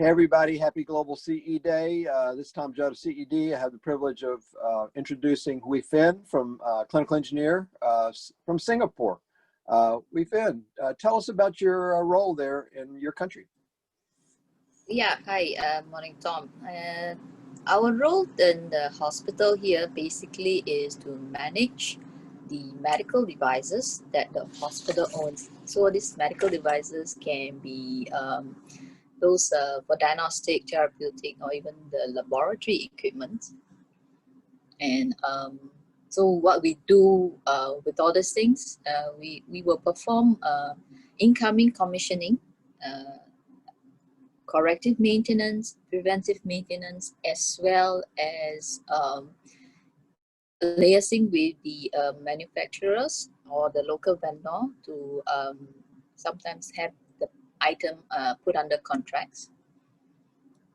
Hey everybody, happy Global CE Day. This is Tom Judd of CED. I have the privilege of introducing Fenn from clinical engineer from Singapore. Fenn, tell us about your role there in your country. Yeah, hi, morning Tom. Our role in the hospital here basically is to manage the medical devices that the hospital owns. So these medical devices can be those for diagnostic, therapeutic, or even the laboratory equipment. And so what we do with all these things, we will perform incoming commissioning, corrective maintenance, preventive maintenance, as well as liaising with the manufacturers or the local vendor to sometimes have the item put under contracts.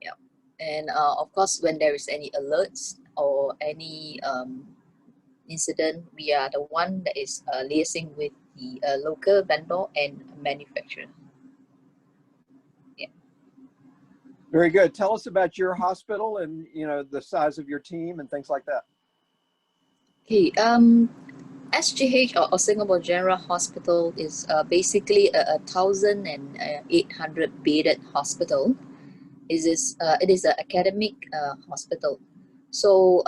Yeah, and of course, when there is any alerts or any incident, we are the one that is liaising with the local vendor and manufacturer. Very good. Tell us about your hospital and the size of your team and things like that. Okay, SGH or Singapore General Hospital is basically a 1,800 bedded hospital. It is an academic hospital. So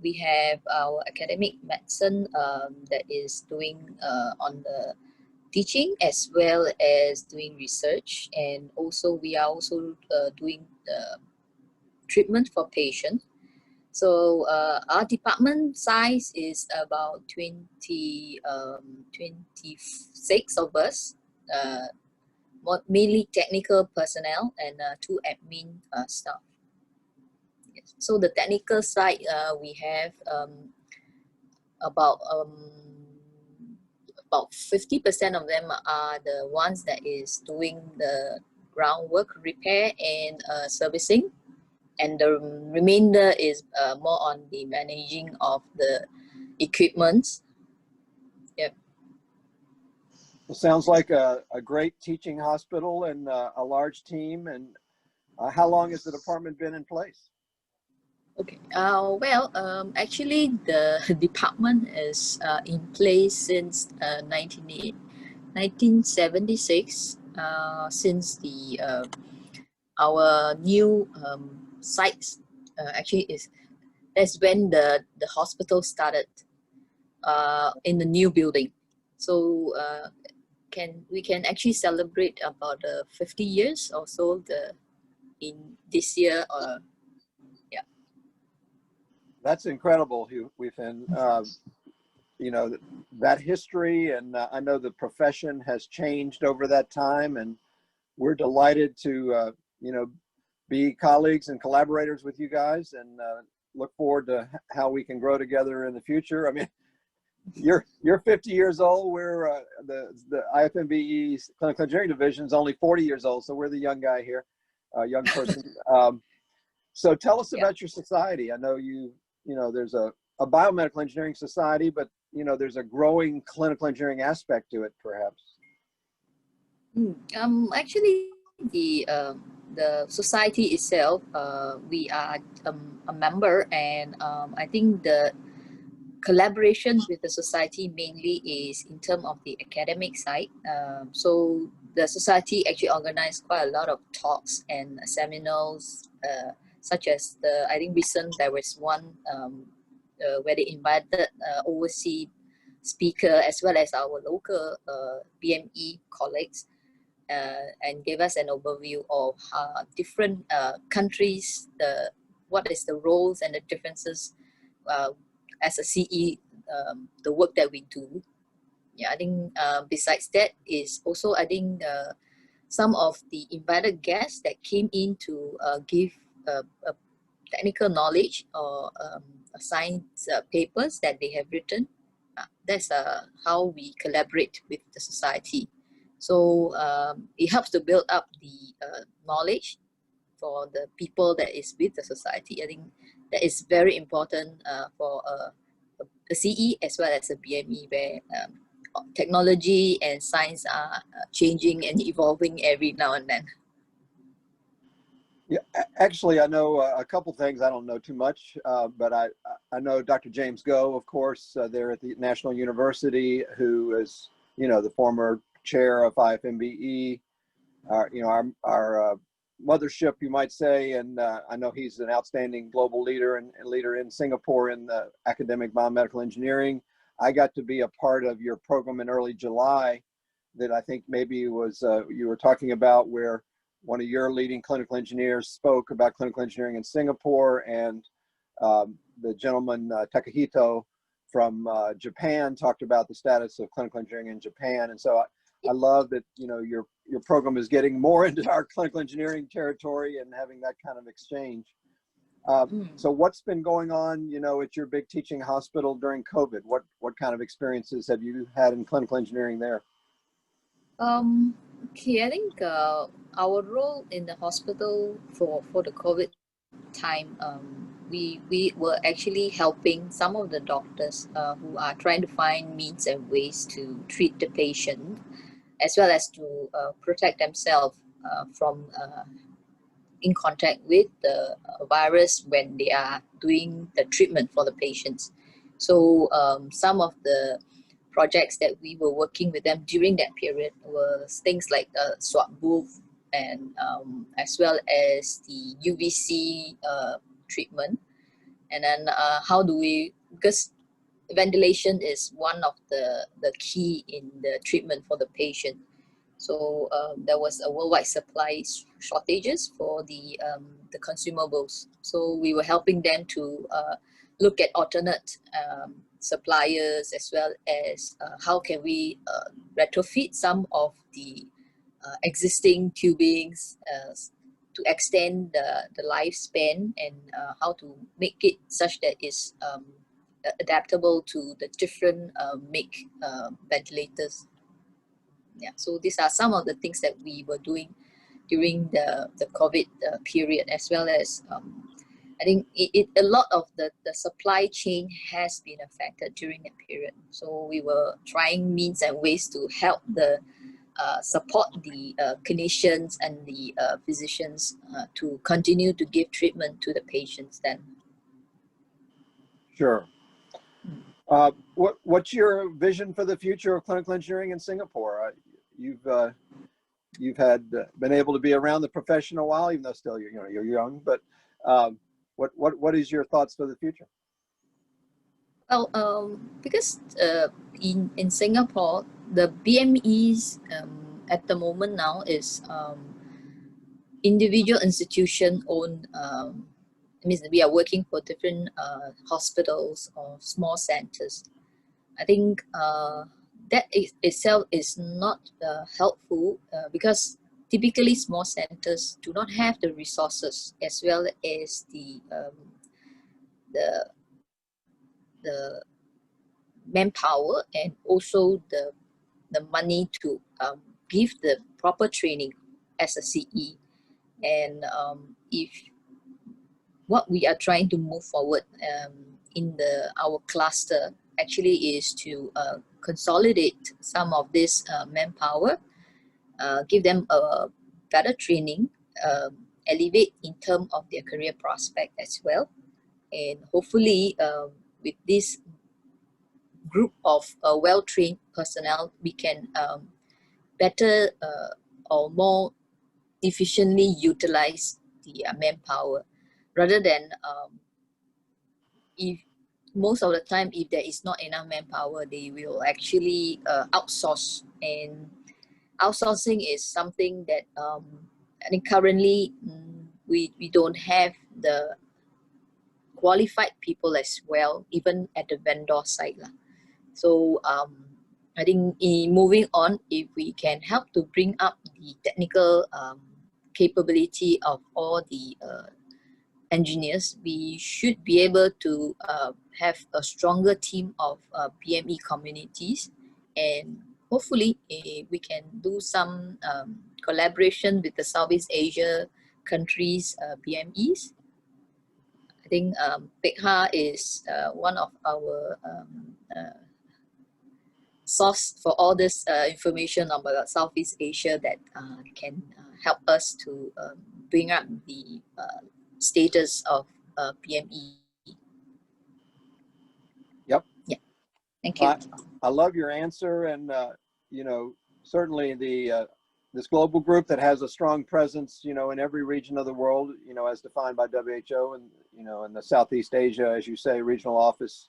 we have our academic medicine that is doing on the teaching as well as doing research, and also we are also doing the treatment for patients. So our department size is about 26 of us, mainly technical personnel and 2 admin staff. Yes. So the technical side, we have about 50% of them are the ones that is doing the groundwork, repair, and servicing, and the remainder is more on the managing of the equipment. Yep. Well, sounds like a great teaching hospital and a large team. And how long has the department been in place? Okay. Actually, the department is in place since 1976. Since the our new sites actually that's when the hospital started in the new building. So we can actually celebrate about 50 years or so in this year. Yeah. That's incredible, Fenn. That history, and I know the profession has changed over that time, and we're delighted to be colleagues and collaborators with you guys, and look forward to how we can grow together in the future. I mean, you're 50 years old. We're the IFMBE Clinical Engineering Division is only 40 years old, so we're the young guy here, young person. So tell us about your society. I know there's a biomedical engineering society, but there's a growing clinical engineering aspect to it, perhaps. Actually, the society itself, we are a member, and I think the collaboration with the society mainly is in terms of the academic side. So the society actually organized quite a lot of talks and seminars, such as I think recent there was one where they invited overseas speaker as well as our local BME colleagues, and gave us an overview of different countries, what is the roles and the differences as a CE, the work that we do. Yeah, I think besides that is also, I think some of the invited guests that came in to give a technical knowledge or science papers that they have written. That's how we collaborate with the society. So it helps to build up the knowledge for the people that is with the society. I think that is very important for a CE as well as a BME, where technology and science are changing and evolving every now and then. Actually, I know a couple things. I don't know too much, but I know Dr. James Go, of course, there at the National University, who is, you know, the former chair of IFMBE, you know, our mothership, you might say. And I know he's an outstanding global leader and leader in Singapore in the academic biomedical engineering. I got to be a part of your program in early July that I think maybe was you were talking about, where one of your leading clinical engineers spoke about clinical engineering in Singapore, and the gentleman Takahito from Japan talked about the status of clinical engineering in Japan. And so I love that, you know, your program is getting more into our clinical engineering territory and having that kind of exchange. So what's been going on, you know, at your big teaching hospital during COVID? What kind of experiences have you had in clinical engineering there? Okay, I think our role in the hospital for the COVID time, we were actually helping some of the doctors who are trying to find means and ways to treat the patient, as well as to protect themselves from in contact with the virus when they are doing the treatment for the patients. So some of the projects that we were working with them during that period were things like swab booth, and as well as the UVC treatment. And then how do we, because ventilation is one of the key in the treatment for the patient. So there was a worldwide supply shortages for the consumables. So we were helping them to look at alternate suppliers, as well as how can we retrofit some of the existing tubings to extend the lifespan, and how to make it such that it's adaptable to the different make ventilators. Yeah, so these are some of the things that we were doing during the COVID period, as well as I think a lot of the supply chain has been affected during that period. So we were trying means and ways to help the support the clinicians and the physicians to continue to give treatment to the patients then. Sure. What's your vision for the future of clinical engineering in Singapore? You've been able to be around the profession a while, even though still you're young. But what is your thoughts for the future? Well, because in Singapore, the BMEs at the moment now is individual institution owned. It means we are working for different hospitals or small centers. I think that itself is not helpful because typically small centers do not have the resources, as well as the the manpower, and also the money to give the proper training as a CE. And if what we are trying to move forward in our cluster actually is to consolidate some of this manpower, give them a better training, elevate in terms of their career prospect as well. And hopefully with this group of well-trained personnel, we can better or more efficiently utilize the manpower, rather than if most of the time, if there is not enough manpower, they will actually outsource. And outsourcing is something that I think currently we don't have the qualified people as well, even at the vendor side lah. So I think moving on, if we can help to bring up the technical capability of all the engineers, we should be able to have a stronger team of PME communities, and hopefully we can do some collaboration with the Southeast Asia countries PMEs. I think Pekha is one of our source for all this information about Southeast Asia that can help us to bring up the status of PME. Yep. Yeah. Thank you. I love your answer, and you know, certainly the this global group that has a strong presence, you know, in every region of the world, you know, as defined by WHO, and you know, in the Southeast Asia, as you say, regional office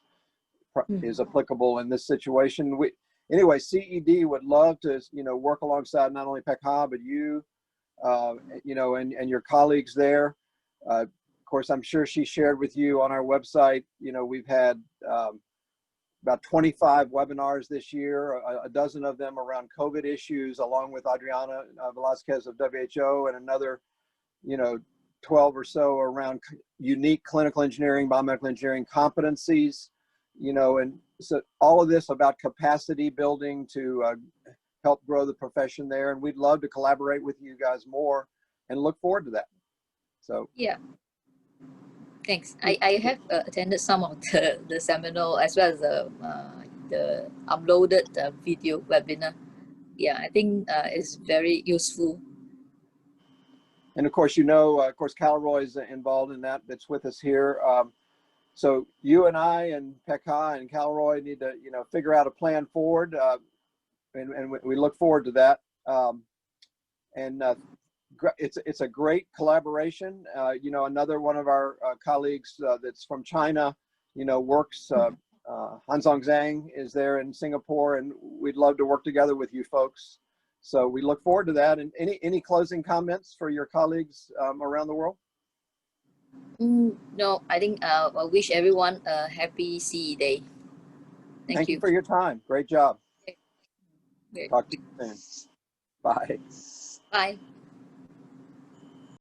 is applicable in this situation. Anyway, CED would love to, you know, work alongside not only Pekha, but you, you know, and your colleagues there. Of course, I'm sure she shared with you on our website, you know, we've had about 25 webinars this year, a dozen of them around COVID issues, along with Adriana Velasquez of WHO, and another, you know, 12 or so around unique clinical engineering, biomedical engineering competencies, you know, and so all of this about capacity building to help grow the profession there. And we'd love to collaborate with you guys more and look forward to that. So yeah. Thanks. I have attended some of the seminar as well as the uploaded video webinar. Yeah, I think it's very useful. And of course, you know, of course, Calroy is involved in that. That's with us here. So you and I and Pekha and Calroy need to, you know, figure out a plan forward, and we look forward to that. It's a great collaboration. You know, another one of our colleagues that's from China, you know, works, Hanzong Zhang is there in Singapore, and we'd love to work together with you folks. So we look forward to that. And any closing comments for your colleagues around the world? No, I think I wish everyone a happy CE Day. Thank you for your time. Great job. Great. Talk to you soon. Bye. Bye.